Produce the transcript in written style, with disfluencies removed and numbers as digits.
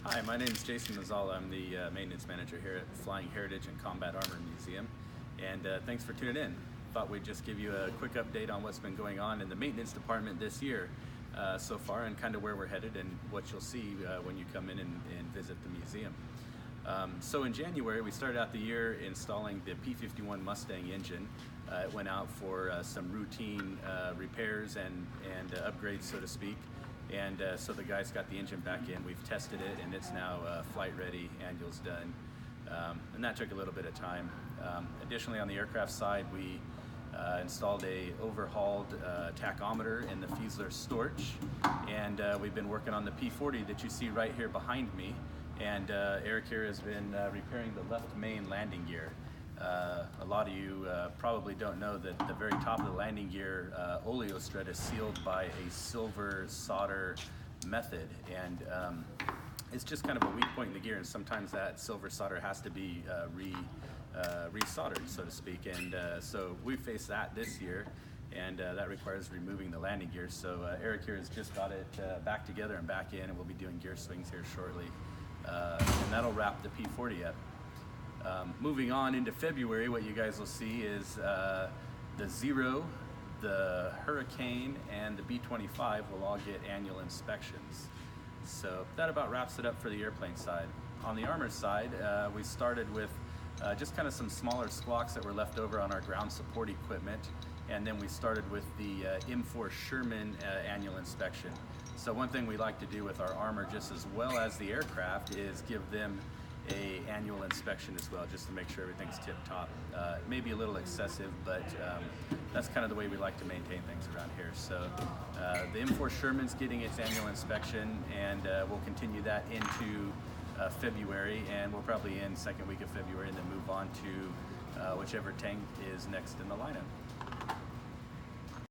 Hi, my name is Jason Muszala. I'm the maintenance manager here at Flying Heritage and Combat Armor Museum, and thanks for tuning in. Thought we'd just give you a quick update on what's been going on in the maintenance department this year so far, and kind of where we're headed and what you'll see when you come in and visit the museum. So in January, we started out the year installing the P51 Mustang engine. It went out for some routine repairs and upgrades, so to speak. And so the guys got the engine back in. We've tested it, and it's now flight ready. Annual's done, and that took a little bit of time. Additionally, on the aircraft side, we installed a overhauled tachometer in the fuselage storage, and we've been working on the P40 that you see right here behind me. And Eric here has been repairing the left main landing gear. A lot of you probably don't know that the very top of the landing gear oleo strut is sealed by a silver solder method, and it's just kind of a weak point in the gear, and sometimes that silver solder has to be re-soldered, so to speak. And so we faced that this year, and that requires removing the landing gear. So Eric here has just got it back together and back in, and we'll be doing gear swings here shortly, and that'll wrap the P40 up. Moving on into February, what you guys will see is the Zero, the Hurricane, and the B-25 will all get annual inspections. So that about wraps it up for the airplane side. On the armor side, we started with just kind of some smaller squawks that were left over on our ground support equipment, and then we started with the M4 Sherman annual inspection. So one thing we like to do with our armor, just as well as the aircraft, is give them a annual inspection as well, just to make sure everything's tip-top. It may be a little excessive, but that's kind of the way we like to maintain things around here. So the M4 Sherman's getting its annual inspection, and we'll continue that into February, and we'll probably end second week of February and then move on to whichever tank is next in the lineup.